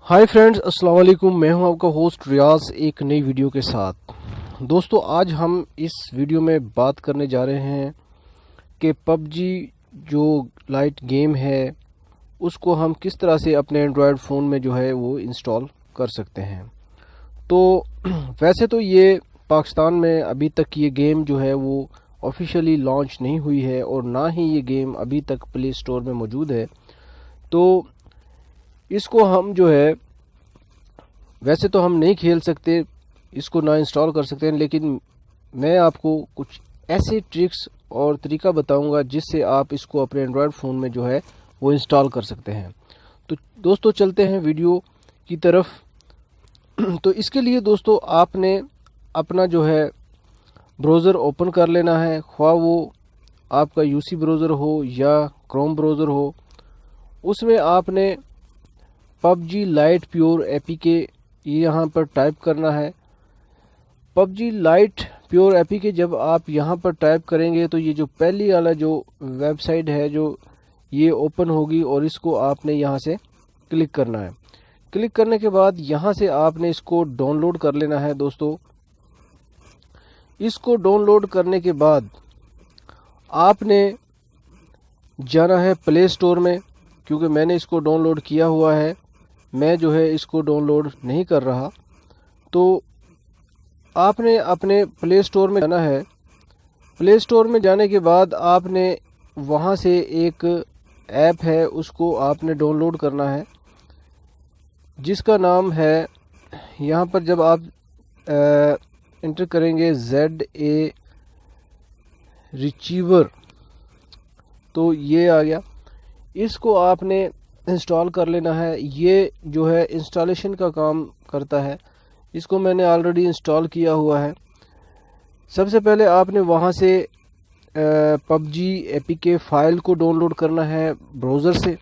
Hi friends, अस्सलाम वालेकुम। मैं हूं आपका होस्ट रियाज एक नई वीडियो के साथ। दोस्तों, आज हम इस वीडियो में बात करने जा रहे हैं कि पबजी जो लाइट गेम है उसको हम किस तरह से अपने एंड्रॉयड फ़ोन में जो है वो इंस्टॉल कर सकते हैं। तो वैसे तो ये पाकिस्तान में अभी तक ये गेम जो है वो ऑफिशियली लॉन्च नहीं हुई है और ना ही ये गेम अभी तक प्ले स्टोर में मौजूद है। तो इसको हम जो है वैसे तो हम नहीं खेल सकते, इसको ना इंस्टॉल कर सकते हैं, लेकिन मैं आपको कुछ ऐसे ट्रिक्स और तरीका बताऊंगा जिससे आप इसको अपने एंड्रॉयड फ़ोन में जो है वो इंस्टॉल कर सकते हैं। तो दोस्तों, चलते हैं वीडियो की तरफ। तो इसके लिए दोस्तों आपने अपना जो है ब्राउज़र ओपन कर लेना है, ख्वाह वो आपका यूसी ब्राउज़र हो या क्रोम ब्राउज़र हो। उसमें आपने पबजी लाइट प्योर एपीके यहाँ पर टाइप करना है। पबजी लाइट प्योर एपीके जब आप यहाँ पर टाइप करेंगे तो ये जो पहली वाला जो वेबसाइट है जो ये ओपन होगी और इसको आपने यहाँ से क्लिक करना है। क्लिक करने के बाद यहाँ से आपने इसको डाउनलोड कर लेना है। दोस्तों, इसको डाउनलोड करने के बाद आपने जाना है प्ले स्टोर में, क्योंकि मैंने इसको डाउनलोड किया हुआ है, मैं जो है इसको डाउनलोड नहीं कर रहा। तो आपने अपने प्ले स्टोर में जाना है। प्ले स्टोर में जाने के बाद आपने वहाँ से एक ऐप है उसको आपने डाउनलोड करना है, जिसका नाम है, यहाँ पर जब आप इंटर करेंगे ZA रिसीवर, तो ये आ गया। इसको आपने इंस्टॉल कर लेना है। ये जो है इंस्टॉलेशन का काम करता है। इसको मैंने ऑलरेडी इंस्टॉल किया हुआ है। सबसे पहले आपने वहाँ से पबजी एपीके फाइल को डाउनलोड करना है ब्राउज़र से।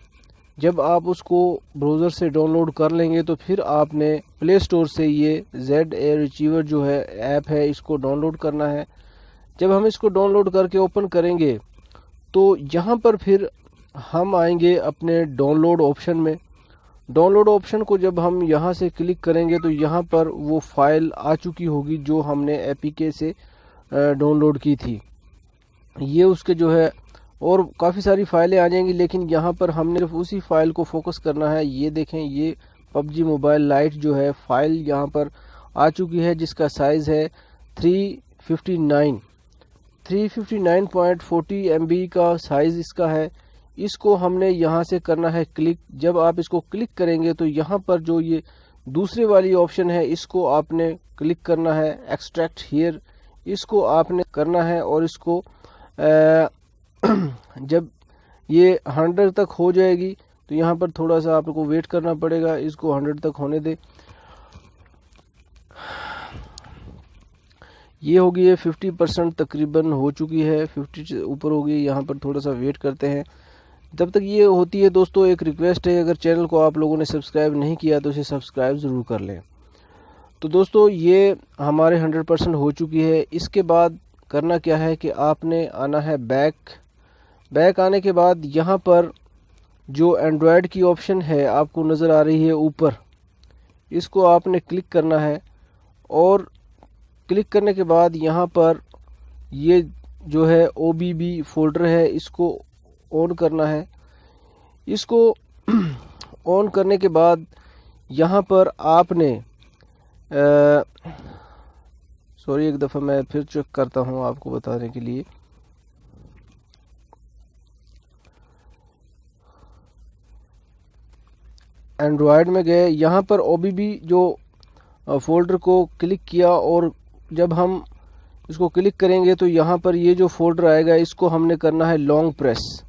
जब आप उसको ब्राउज़र से डाउनलोड कर लेंगे तो फिर आपने प्ले स्टोर से ये ZA रिसीवर जो है ऐप है इसको डाउनलोड करना है। जब हम इसको डाउनलोड करके ओपन करेंगे तो यहाँ पर फिर हम आएंगे अपने डाउनलोड ऑप्शन में। डाउनलोड ऑप्शन को जब हम यहाँ से क्लिक करेंगे तो यहाँ पर वो फाइल आ चुकी होगी जो हमने एपीके से डाउनलोड की थी। ये उसके जो है और काफ़ी सारी फाइलें आ जाएंगी, लेकिन यहाँ पर हमने सिर्फ उसी फाइल को फोकस करना है। ये देखें, ये पबजी मोबाइल लाइट जो है फाइल यहाँ पर आ चुकी है, जिसका साइज़ है 359.40 MB का साइज़ इसका है। इसको हमने यहाँ से करना है क्लिक। जब आप इसको क्लिक करेंगे तो यहाँ पर जो ये दूसरे वाली ऑप्शन है इसको आपने क्लिक करना है, एक्सट्रैक्ट हियर, इसको आपने करना है। और इसको जब ये 100 तक हो जाएगी तो यहाँ पर थोड़ा सा आपको वेट करना पड़ेगा, इसको 100 तक होने दे। ये होगी, ये 50% तकरीबन हो चुकी है, 50 से ऊपर होगी। यहाँ पर थोड़ा सा वेट करते हैं जब तक ये होती है। दोस्तों, एक रिक्वेस्ट है, अगर चैनल को आप लोगों ने सब्सक्राइब नहीं किया तो इसे सब्सक्राइब ज़रूर कर लें। तो दोस्तों, ये हमारे 100% हो चुकी है। इसके बाद करना क्या है कि आपने आना है बैक आने के बाद यहाँ पर जो एंड्रॉयड की ऑप्शन है आपको नज़र आ रही है ऊपर, इसको आपने क्लिक करना है। और क्लिक करने के बाद यहाँ पर ये जो है OBB फोल्डर है इसको ऑन करना है। इसको ऑन करने के बाद यहाँ पर आपने सॉरी, एक दफ़ा मैं फिर चेक करता हूँ आपको बताने के लिए। एंड्रॉयड में गए, यहाँ पर OBB जो फोल्डर को क्लिक किया और जब हम इसको क्लिक करेंगे तो यहाँ पर ये जो फोल्डर आएगा इसको हमने करना है लॉन्ग प्रेस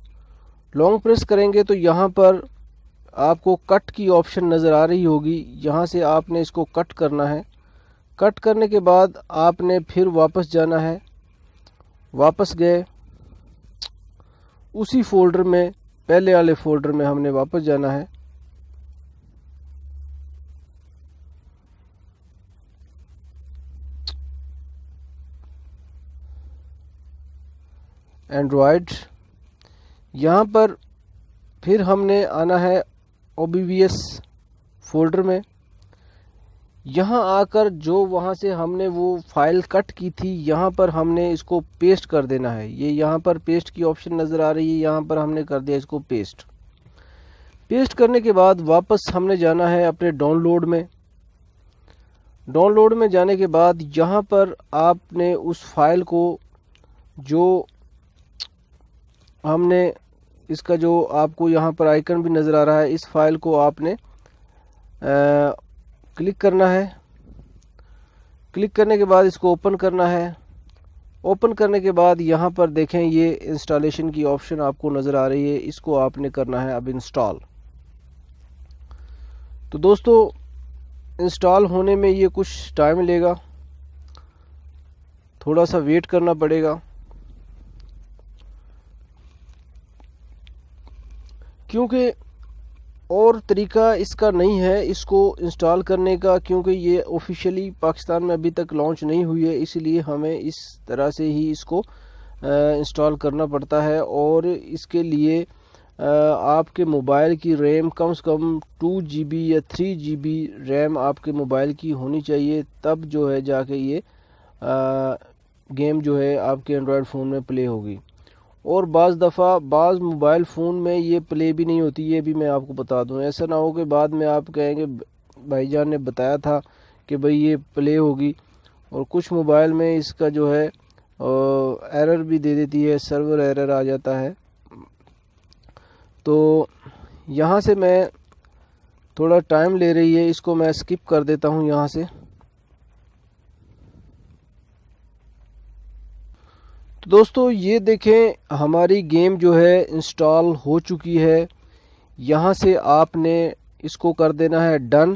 करेंगे तो यहाँ पर आपको कट की ऑप्शन नज़र आ रही होगी। यहाँ से आपने इसको कट करना है। कट करने के बाद आपने फिर वापस जाना है। वापस गए, उसी फोल्डर में, पहले वाले फोल्डर में हमने वापस जाना है। एंड्रॉयड, यहाँ पर फिर हमने आना है OBBS فولڈر میں یہاں آ کر جو وہاں سے ہم نے وہ فائل کٹ کی تھی یہاں پر ہم نے اس کو پیسٹ کر دینا ہے. یہ یہاں پر پیسٹ کی آپشن نظر آ رہی ہے, یہاں پر ہم نے کر دیا اس کو پیسٹ کرنے کے بعد واپس ہم نے جانا ہے اپنے ڈاؤن لوڈ میں جانے کے بعد یہاں پر آپ نے اس فائل کو جو ہم نے اس کا جو آپ کو یہاں پر آئیکن بھی نظر آ رہا ہے, اس فائل کو آپ نے کلک کرنا ہے. کلک کرنے کے بعد اس کو اوپن کرنا ہے. اوپن کرنے کے بعد یہاں پر دیکھیں یہ انسٹالیشن کی آپشن آپ کو نظر آ رہی ہے, اس کو آپ نے کرنا ہے اب انسٹال. تو دوستو انسٹال ہونے میں یہ کچھ ٹائم لے گا, تھوڑا سا ویٹ کرنا پڑے گا, کیونکہ اور طریقہ اس کا نہیں ہے اس کو انسٹال کرنے کا, کیونکہ یہ آفیشیلی پاکستان میں ابھی تک لانچ نہیں ہوئی ہے, اس لیے ہمیں اس طرح سے ہی اس کو انسٹال کرنا پڑتا ہے. اور اس کے لیے آپ کے موبائل کی ریم کم سے کم 2 GB یا 3 GB ریم آپ کے موبائل کی ہونی چاہیے, تب جو ہے جا کے یہ گیم جو ہے آپ کے اینڈرائڈ فون میں پلے ہوگی. اور بعض دفعہ بعض موبائل فون میں یہ پلے بھی نہیں ہوتی, یہ بھی میں آپ کو بتا دوں. ایسا نہ ہو کہ بعد میں آپ کہیں گے بھائی جان نے بتایا تھا کہ بھئی یہ پلے ہوگی, اور کچھ موبائل میں اس کا جو ہے ایرر بھی دے دیتی ہے, سرور ایرر آ جاتا ہے. تو یہاں سے میں تھوڑا ٹائم لے رہی ہے, اس کو میں اسکپ کر دیتا ہوں یہاں سے. دوستو یہ دیکھیں ہماری گیم جو ہے انسٹال ہو چکی ہے. یہاں سے آپ نے اس کو کر دینا ہے ڈن.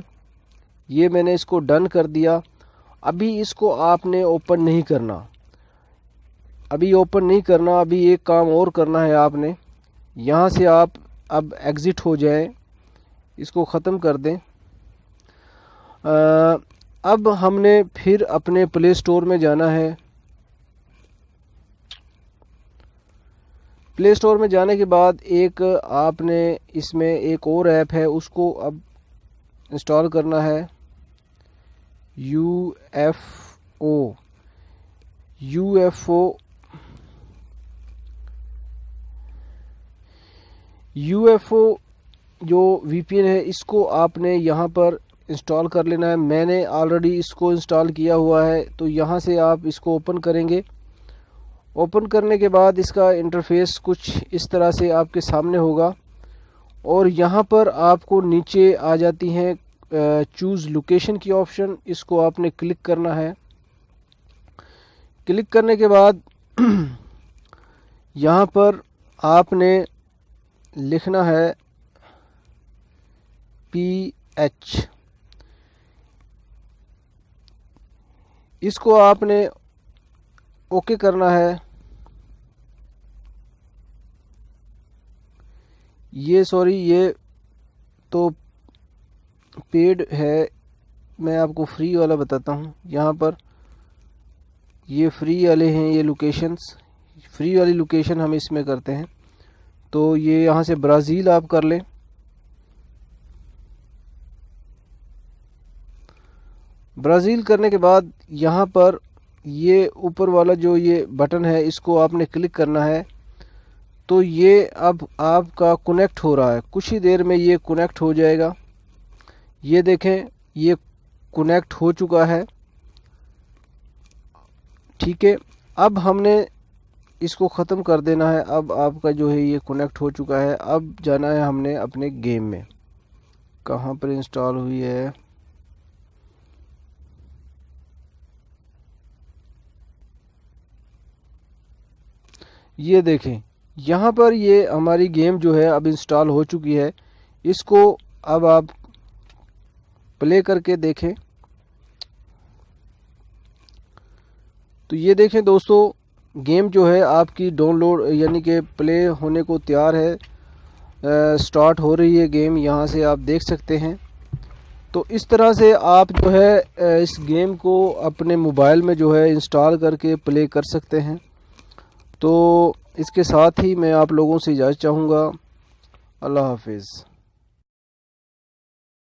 یہ میں نے اس کو ڈن کر دیا. ابھی اس کو آپ نے اوپن نہیں کرنا, ابھی ایک کام اور کرنا ہے آپ نے. یہاں سے آپ اب ایگزٹ ہو جائیں, اس کو ختم کر دیں. اب ہم نے پھر اپنے پلے اسٹور میں جانا ہے. پلے اسٹور میں جانے کے بعد ایک آپ نے اس میں ایک اور ایپ ہے, اس کو اب انسٹال کرنا ہے. یو ایف او جو وی پی این ہے, اس کو آپ نے یہاں پر انسٹال کر لینا ہے. میں نے آلریڈی اس کو انسٹال کیا ہوا ہے, تو یہاں سے آپ اس کو اوپن کریں گے. اوپن کرنے کے بعد اس کا انٹرفیس کچھ اس طرح سے آپ کے سامنے ہوگا, اور یہاں پر آپ کو نیچے آ جاتی ہیں چوز لوکیشن کی آپشن, اس کو آپ نے کلک کرنا ہے. کلک کرنے کے بعد یہاں پر آپ نے لکھنا ہے PH. اس کو آپ نے اوکے کرنا ہے. یہ تو پیڈ ہے, میں آپ کو فری والا بتاتا ہوں. یہاں پر یہ فری والے ہیں, یہ لوکیشنز فری والی لوکیشن ہم اس میں کرتے ہیں. تو یہ یہاں سے برازیل آپ کر لیں. برازیل کرنے کے بعد یہاں پر یہ اوپر والا جو یہ بٹن ہے, اس کو آپ نے کلک کرنا ہے. تو یہ اب آپ کا کنیکٹ ہو رہا ہے, کچھ ہی دیر میں یہ کنیکٹ ہو جائے گا. یہ دیکھیں یہ کنیکٹ ہو چکا ہے. ٹھیک ہے, اب ہم نے اس کو ختم کر دینا ہے. اب آپ کا جو ہے یہ کنیکٹ ہو چکا ہے. اب جانا ہے ہم نے اپنے گیم میں. کہاں پر انسٹال ہوئی ہے, یہ دیکھیں یہاں پر یہ ہماری گیم جو ہے اب انسٹال ہو چکی ہے. اس کو اب آپ پلے کر کے دیکھیں. تو یہ دیکھیں دوستو گیم جو ہے آپ کی ڈاؤن لوڈ یعنی کہ پلے ہونے کو تیار ہے, سٹارٹ ہو رہی ہے گیم, یہاں سے آپ دیکھ سکتے ہیں. تو اس طرح سے آپ جو ہے اس گیم کو اپنے موبائل میں جو ہے انسٹال کر کے پلے کر سکتے ہیں. تو اس کے ساتھ ہی میں آپ لوگوں سے اجازت چاہوں گا. اللہ حافظ.